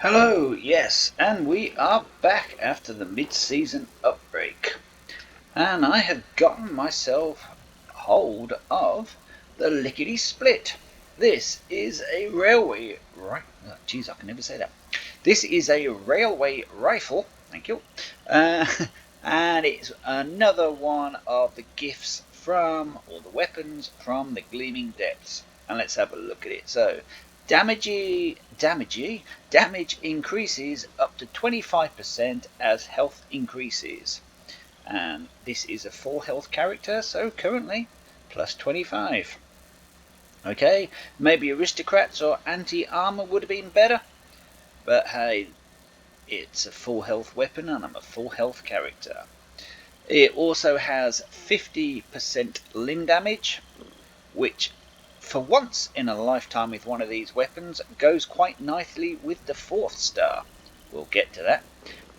Hello, yes, and we are back after the mid-season upbreak. And I have gotten myself hold of the Lickety-Split. This is a railway geez, I can never say that. This is a railway rifle, thank you. And it's another one of the gifts from, or the weapons from the Gleaming Depths. And let's have a look at it. So, damage increases up to 25% as health increases. And this is a full health character, so currently plus 25. Okay, maybe aristocrats or anti-armor would have been better, but hey, it's a full health weapon and I'm a full health character. It also has 50% limb damage, which for once in a lifetime with one of these weapons goes quite nicely with the 4th star. We'll get to that.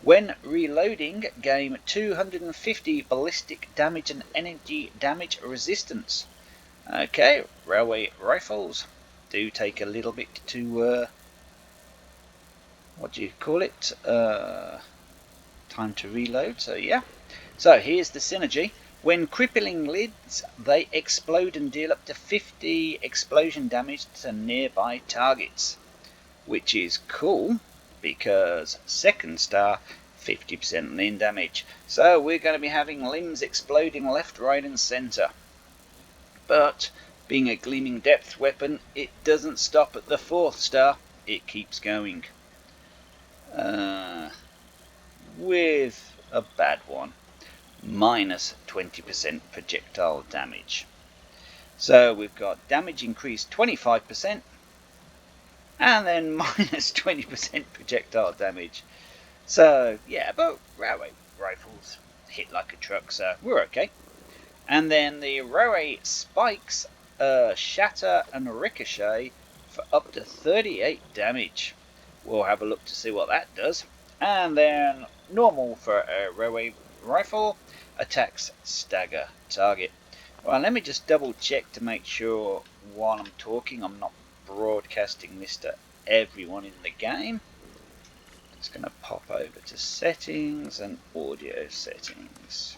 When reloading, gain 250 ballistic damage and energy damage resistance. Okay, railway rifles do take a little bit to, what do you call it? Time to reload, so yeah. So here's the synergy. When crippling lids, they explode and deal up to 50 explosion damage to nearby targets. Which is cool, because 2nd star, 50% limb damage. So we're going to be having limbs exploding left, right and centre. But, being a Gleaming Depth weapon, it doesn't stop at the 4th star, it keeps going. With a bad one. Minus 20% projectile damage. So we've got damage increased 25%, and then minus 20% projectile damage. So yeah, but railway rifles hit like a truck, so we're okay. And then the railway spikes shatter and ricochet for up to 38 damage. We'll have a look to see what that does. And then normal for a railway rifle, attacks stagger target. Well, let me just double check to make sure while I'm talking I'm not broadcasting this to everyone in the game. Just going to pop over to settings and audio settings.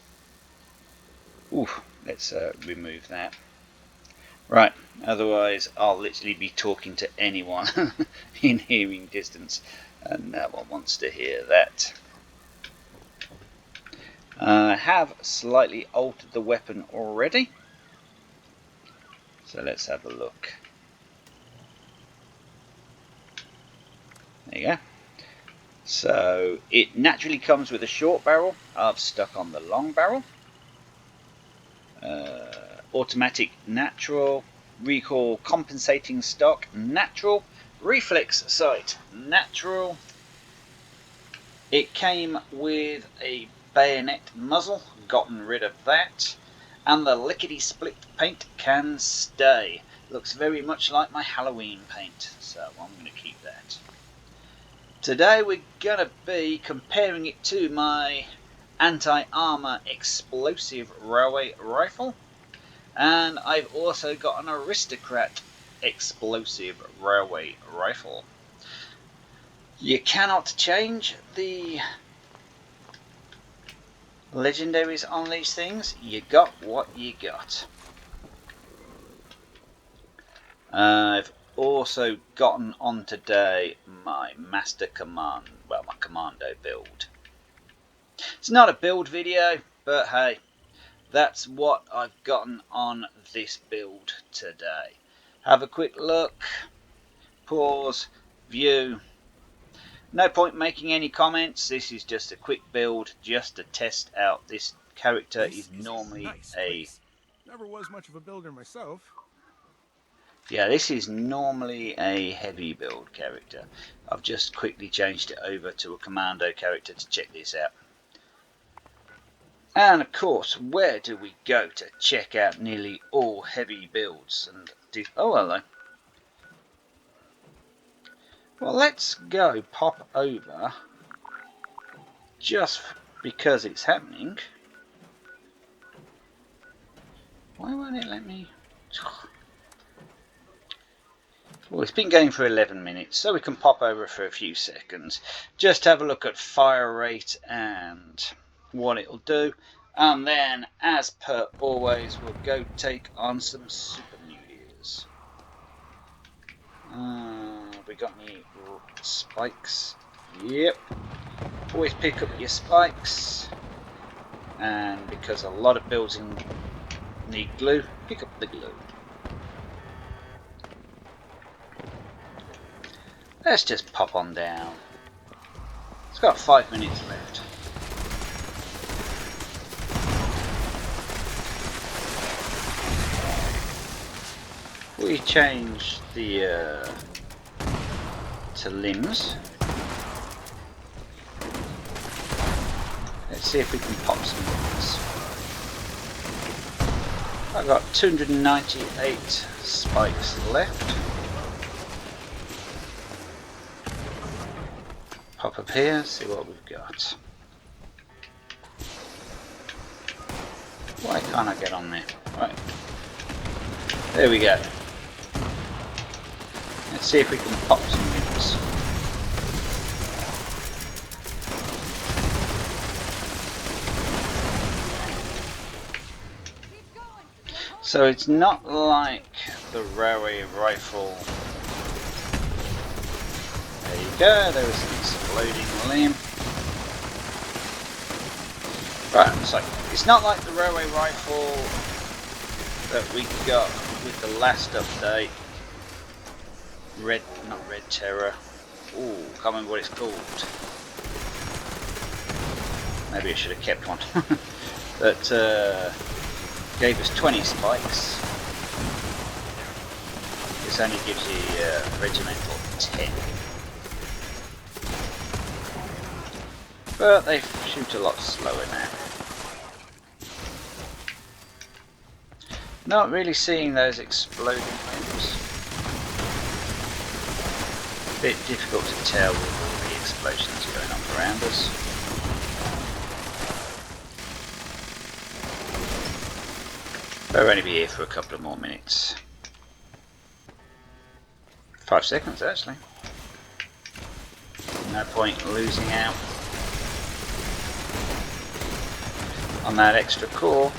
Ooh, let's remove that. Right, otherwise I'll literally be talking to anyone in hearing distance, and no one wants to hear that. I have slightly altered the weapon already, so let's have a look. There you go. So it naturally comes with a short barrel. I've stuck on the long barrel. Automatic natural, recoil compensating stock natural, reflex sight natural. It came with a bayonet muzzle, gotten rid of that, and the Lickety-Split paint can stay. Looks very much like my Halloween paint, so I'm going to keep that. Today we're going to be comparing it to my anti-armor explosive railway rifle, and I've also got an aristocrat explosive railway rifle. You cannot change the legendaries on these things. You got what you got. I've also gotten on today my master command, well, my commando build. It's not a build video, but hey, that's what I've gotten on this build today. Have a quick look, pause, view. No point making any comments. This is just a quick build just to test out. This character is normally Never was much of a builder myself. Yeah, this is normally a heavy build character. I've just quickly changed it over to a commando character to check this out. And of course, where do we go to check out nearly all heavy builds? And oh, hello. Well, let's go pop over, just because it's happening. Why won't it let me? Well, it's been going for 11 minutes, so we can pop over for a few seconds. Just have a look at fire rate and what it'll do. And then, as per always, we'll go take on some super muties. We got any spikes? Yep. Always pick up your spikes. And because a lot of builds need glue, pick up the glue. Let's just pop on down. It's got 5 minutes left. We change the to limbs. Let's see if we can pop some limbs. I've got 298 spikes left. Pop up here, see what we've got. Why can't I get on there? Right. There we go. Let's see if we can pop some limbs. So it's not like the railway rifle. There you go, there was an exploding limb. Right, so it's not like the railway rifle that we got with the last update. Not Red Terror. Ooh, can't remember what it's called. Maybe I should have kept one. But gave us 20 spikes. This only gives you regimental 10. But they shoot a lot slower now. Not really seeing those exploding limbs. Bit difficult to tell with all the explosions going on around us. They'll only be here for a couple of more minutes. 5 seconds actually. No point losing out on that extra core.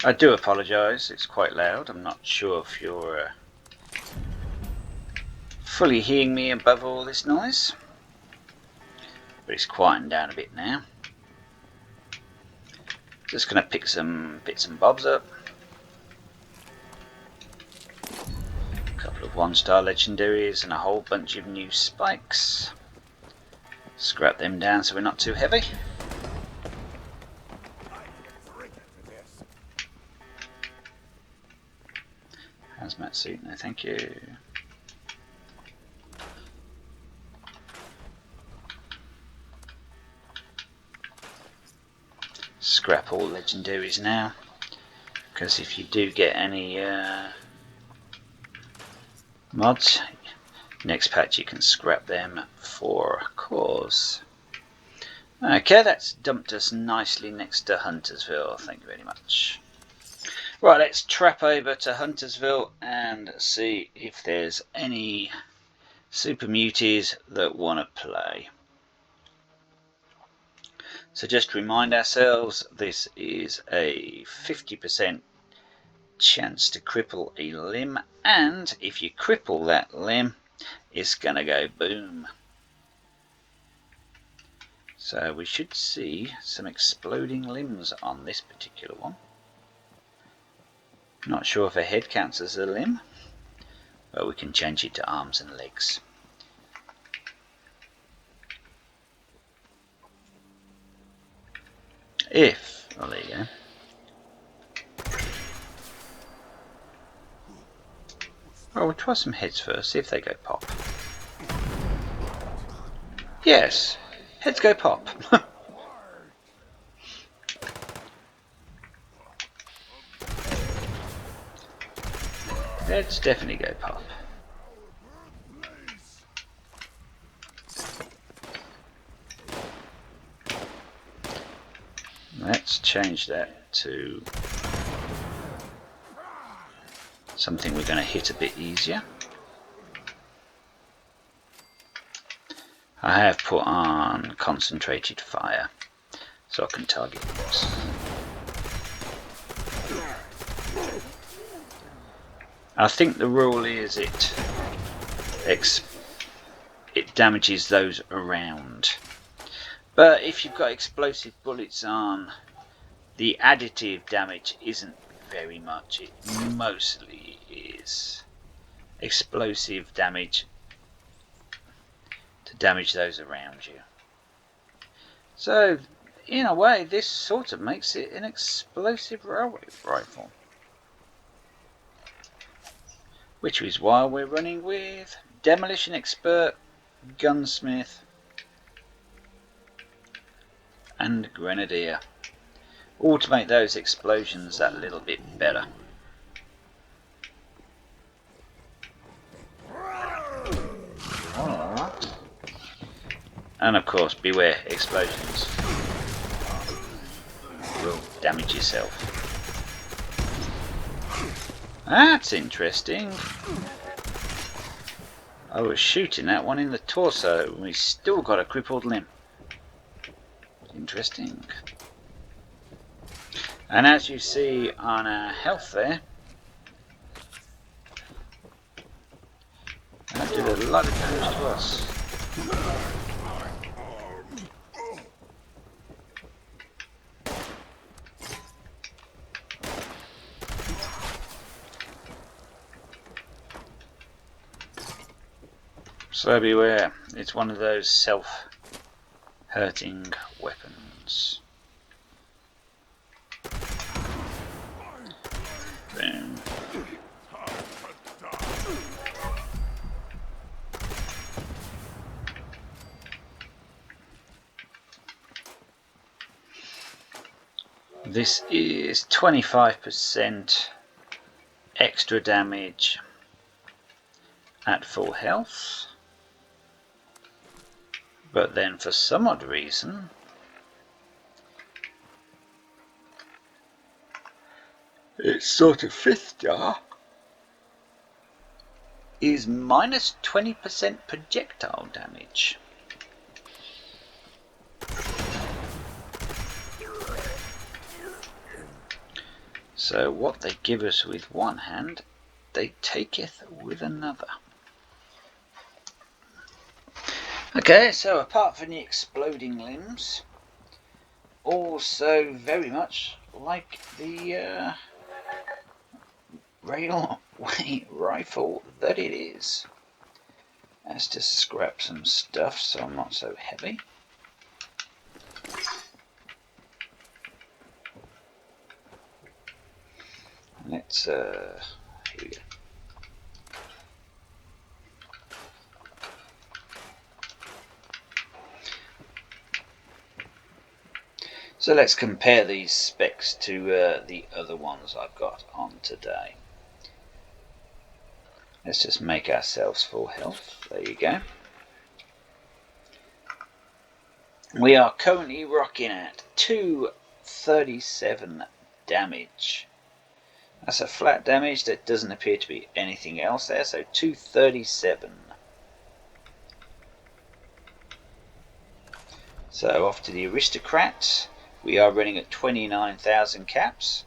I do apologise, it's quite loud. I'm not sure if you're fully hearing me above all this noise, but it's quieting down a bit now. Just going to pick some bits and bobs up. A couple of 1-star legendaries and a whole bunch of new spikes. Scrap them down so we're not too heavy. Hazmat suit, no thank you. Scrap all legendaries now, because if you do get any mods, next patch you can scrap them for cores. Okay, that's dumped us nicely next to Huntersville, thank you very much. Right, let's trap over to Huntersville and see if there's any super muties that want to play. So just to remind ourselves, this is a 50% chance to cripple a limb, and if you cripple that limb, it's gonna go boom. So we should see some exploding limbs on this particular one. Not sure if a head counts as a limb, but we can change it to arms and legs. Oh, there you go. Oh, we'll try some heads first, see if they go pop. Yes, heads go pop. Let's definitely go pop. change that to something we're going to hit a bit easier. I have put on concentrated fire so I can target things. I think the rule is it damages those around. But if you've got explosive bullets on, the additive damage isn't very much. It mostly is explosive damage to damage those around you. So, in a way, this sort of makes it an explosive railway rifle. Which is why we're running with Demolition Expert, Gunsmith, and Grenadier. All to make those explosions that little bit better. And of course, beware explosions. Will damage yourself. That's interesting. I was shooting that one in the torso and we still got a crippled limb. Interesting. And as you see on our health there, that did a lot of damage to us. So beware, it's one of those self-hurting weapons. Boom. This is 25% extra damage at full health. But then for some odd reason, its sort of fifth jar is minus 20% projectile damage. So what they give us with one hand, they taketh with another. Okay, so apart from the exploding limbs, also very much like the railway rifle that it is. Has to scrap some stuff so I'm not so heavy. Let's here we go. So let's compare these specs to the other ones I've got on today. Let's just make ourselves full health. There you go. We are currently rocking at 237 damage. That's a flat damage. That doesn't appear to be anything else there. So 237. So off to the aristocrats. We are running at 29,000 caps.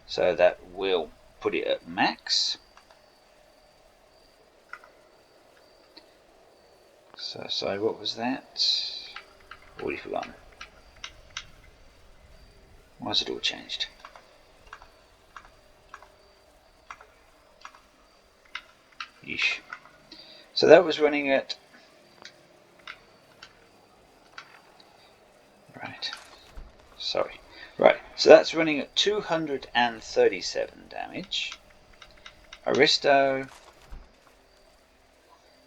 So that will put it at max. So sorry, what was that? Already forgotten. Why has it all changed? Yeesh. So that was running at... Right. Sorry. Right. So that's running at 237 damage. Aristo...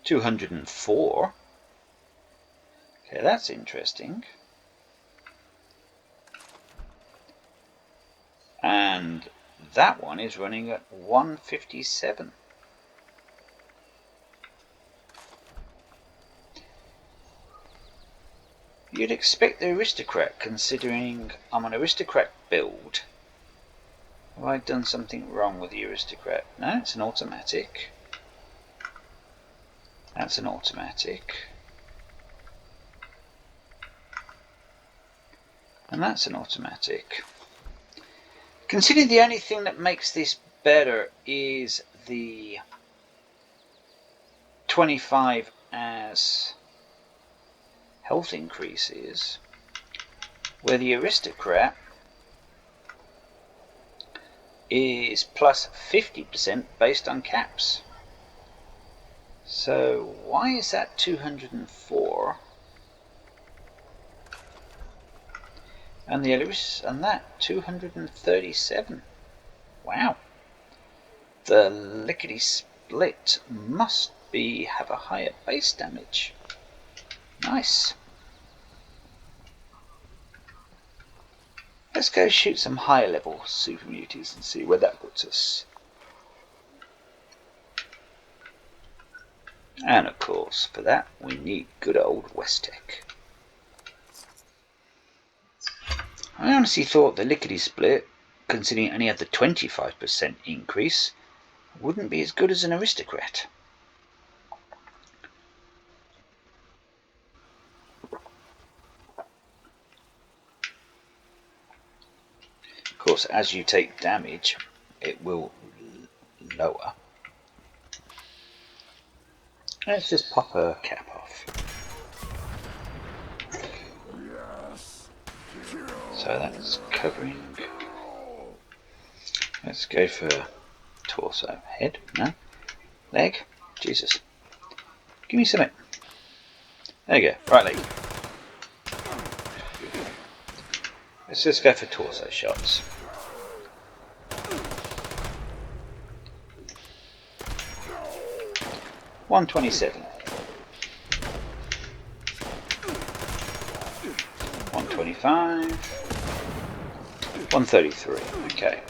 204. Okay, that's interesting. And that one is running at 157. You'd expect the aristocrat, considering I'm an aristocrat build. Have I done something wrong with the aristocrat? No, it's an automatic. That's an automatic. And that's an automatic. Considering the only thing that makes this better is the 25 as health increases, where the aristocrat is plus 50% based on caps. So why is that 204 and that 237? Wow. The Lickety-Split must have a higher base damage. Nice. Let's go shoot some higher level super muties and see where that puts us. And of course, for that we need good old West-Tech. I honestly thought the Lickety-Split, considering it only had the 25% increase, wouldn't be as good as an aristocrat. Of course, as you take damage, it will lower. Let's just pop a cap off. So that's covering. Let's go for torso. Head? No. Leg? Jesus. Give me something. There you go. Right leg. Let's just go for torso shots. $127. 125. 133. Okay.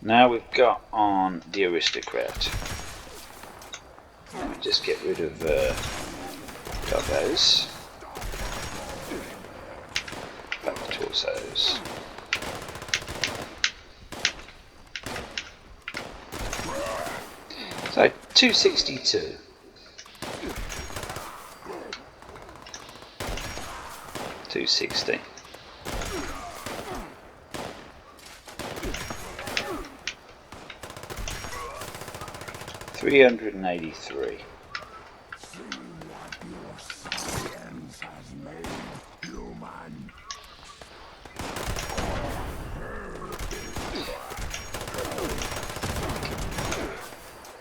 Now we've got on the aristocrat. Let me just get rid of doggos. Back to torsos. So 262. $260. $383.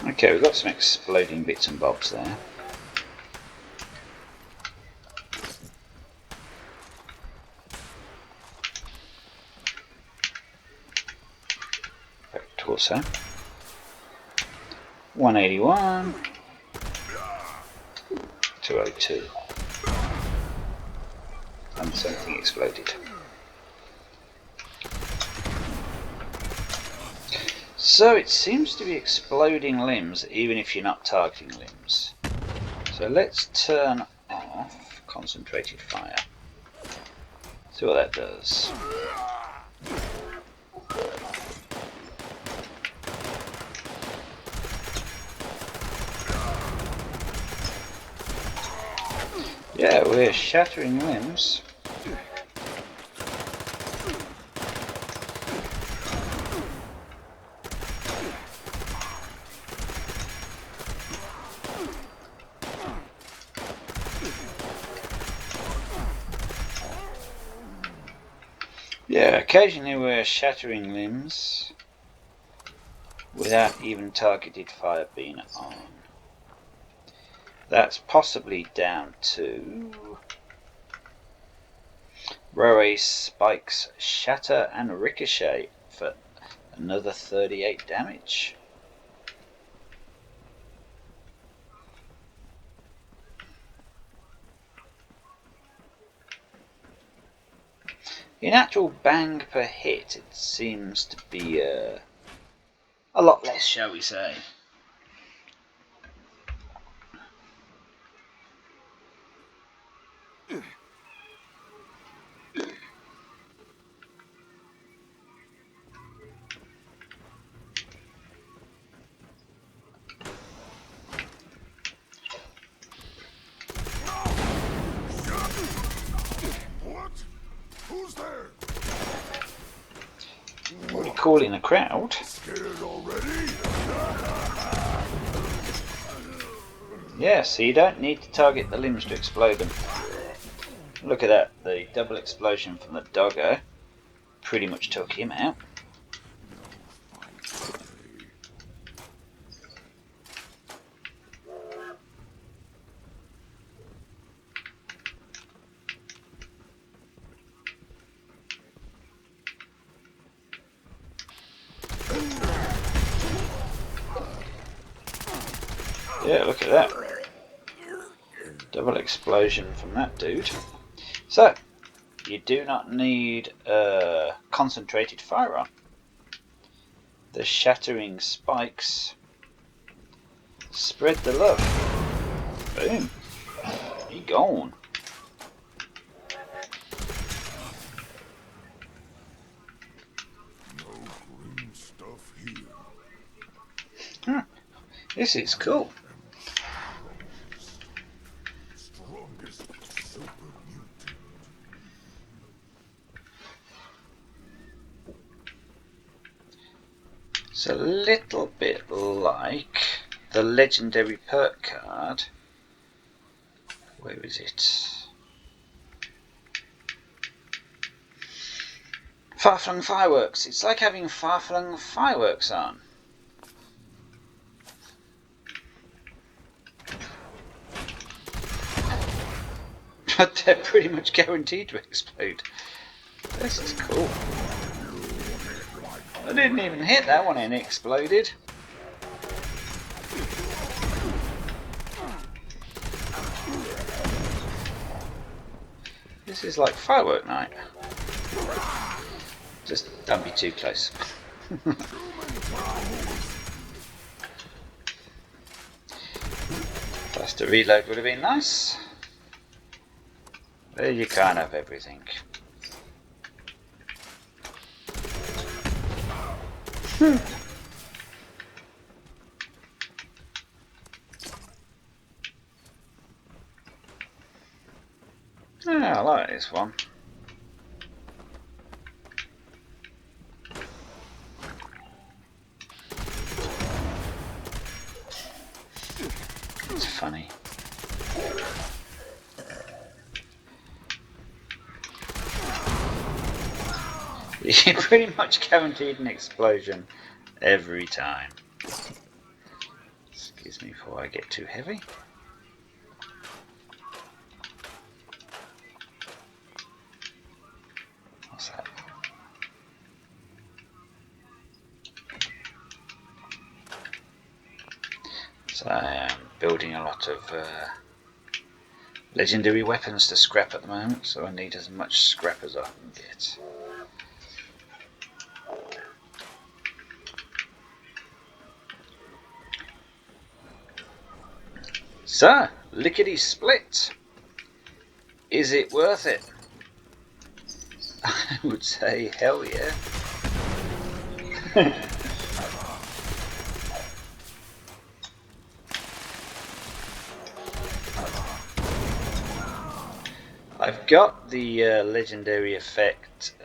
Okay, we've got some exploding bits and bobs there. Back to torso. 181. 202. And something exploded. So it seems to be exploding limbs even if you're not targeting limbs. So let's turn off concentrated fire. See what that does. Yeah, we're shattering limbs. Yeah, occasionally we're shattering limbs without even targeted fire being on. That's possibly down to Roe spikes shatter and ricochet for another 38 damage. In actual bang per hit, it seems to be a lot less, shall we say. cool in a crowd. Scared already? Yeah, so you don't need to target the limbs to explode them. Look at that, the double explosion from the doggo pretty much took him out. Yeah, look at that. Double explosion from that dude. So, you do not need a concentrated firearm. The shattering spikes spread the love. Boom. He gone. No green stuff here. This is cool. Strongest super mutant. It's a little bit like the legendary perk card. Where is it? Far-flung fireworks. It's like having far-flung fireworks on. But they're pretty much guaranteed to explode. This is cool. I didn't even hit that one and it exploded. This is like firework night. Just don't be too close. Faster reload would have been nice. There you can't have everything. Yeah, I like this one. It's funny. You're pretty much guaranteed an explosion every time. Excuse me before I get too heavy. What's that? So I am building a lot of legendary weapons to scrap at the moment, so I need as much scrap as I can get. So, Lickety-Split. Is it worth it? I would say hell yeah. I've got the legendary effect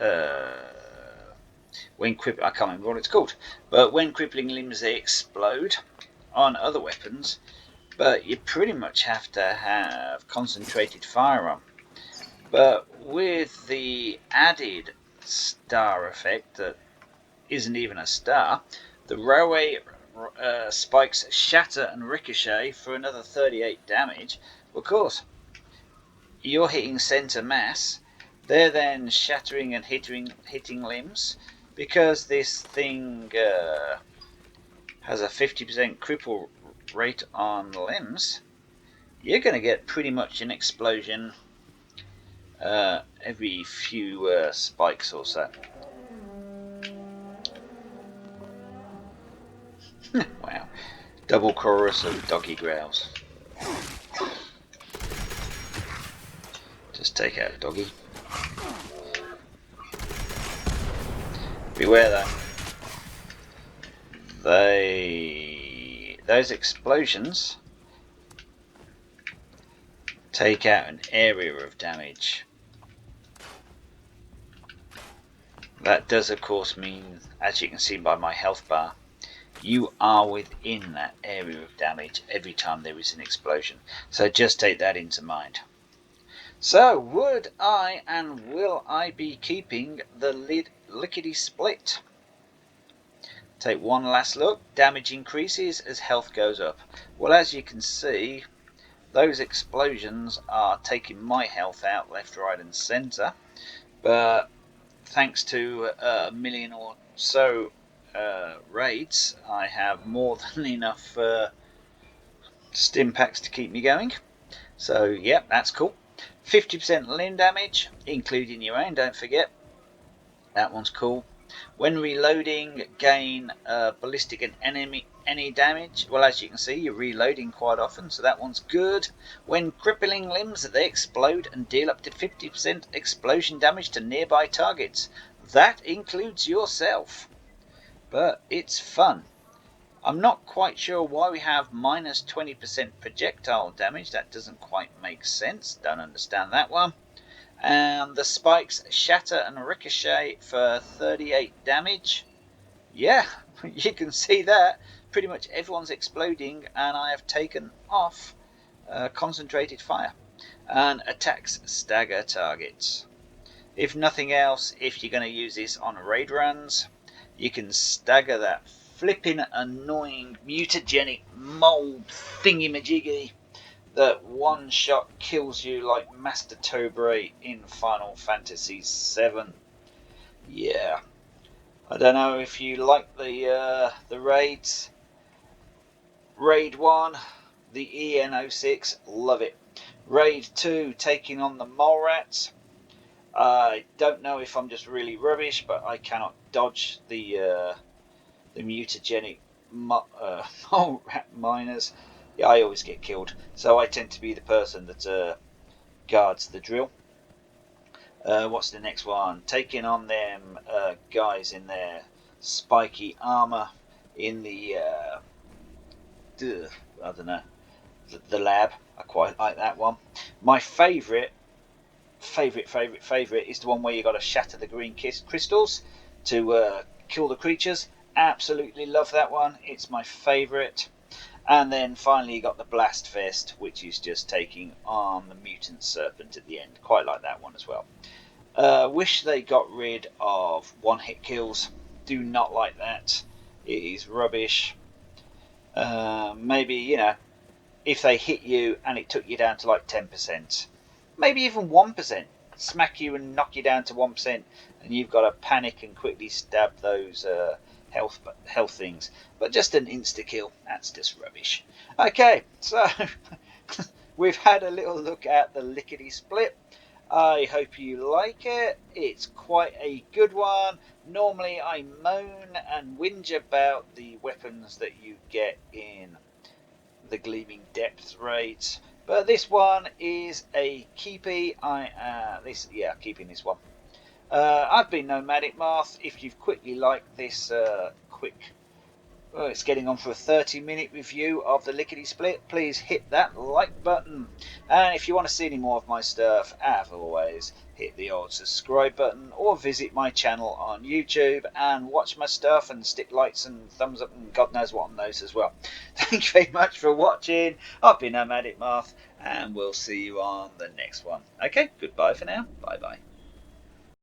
when I can't remember what it's called, but when crippling limbs they explode on other weapons, but you pretty much have to have concentrated firearm. But with the added star effect that isn't even a star, the railway spikes shatter and ricochet for another 38 damage. Of course, you're hitting center mass. They're then shattering and hitting limbs. Because this thing has a 50% cripple rate on the limbs, you're going to get pretty much an explosion every few spikes or so. Wow. Double chorus of doggy growls. Just take out a doggy. Beware though. Those explosions take out an area of damage. That does of course mean, as you can see by my health bar, you are within that area of damage every time there is an explosion. So just take that into mind. So would I and will I be keeping the Lickety-Split? Take one last look. Damage increases as health goes up. Well, as you can see, those explosions are taking my health out left, right and centre. But thanks to a million or so raids, I have more than enough stim packs to keep me going. So yep, that's cool. 50% limb damage, including your own, don't forget. That one's cool. When reloading, gain ballistic and any damage. Well, as you can see, you're reloading quite often, so that one's good. When crippling limbs, they explode and deal up to 50% explosion damage to nearby targets. That includes yourself. But it's fun. I'm not quite sure why we have minus 20% projectile damage. That doesn't quite make sense. Don't understand that one. And the spikes shatter and ricochet for 38 damage. Yeah, you can see that. Pretty much everyone's exploding, and I have taken off concentrated fire. And attacks stagger targets. If nothing else, if you're going to use this on raid runs, you can stagger that flipping annoying mutagenic mold thingy-majiggy that one shot kills you like Master Tobre in Final Fantasy VII. Yeah, I don't know if you like the raids. Raid 1, the EN06, love it. Raid 2, taking on the mole rats. I don't know if I'm just really rubbish, but I cannot dodge the mutagenic mole rat miners. Yeah, I always get killed, so I tend to be the person that guards the drill. What's the next one? Taking on them guys in their spiky armor in the I don't know, the lab. I quite like that one. My favourite is the one where you got to shatter the green crystals to kill the creatures. Absolutely love that one. It's my favourite. And then finally you got the Blast Fest, which is just taking on the mutant serpent at the end. Quite like that one as well. Wish they got rid of one-hit kills. Do not like that. It is rubbish. Maybe, you know, if they hit you and it took you down to like 10%, maybe even 1%, smack you and knock you down to 1%, and you've got to panic and quickly stab those health things. But just an insta kill, that's just rubbish. Okay, so we've had a little look at the Lickety-Split. I hope you like it. It's quite a good one. Normally I moan and whinge about the weapons that you get in the Gleaming Depths raids, but this one is a keepy. Keeping this one. I've been Nomadic Moth. If you've quickly liked this it's getting on for a 30-minute review of the Lickety-Split, please hit that like button. And if you want to see any more of my stuff, as always, hit the old subscribe button or visit my channel on YouTube and watch my stuff and stick likes and thumbs up and God knows what on those as well. Thank you very much for watching. I've been Nomadic Moth and we'll see you on the next one. Okay, goodbye for now. Bye bye.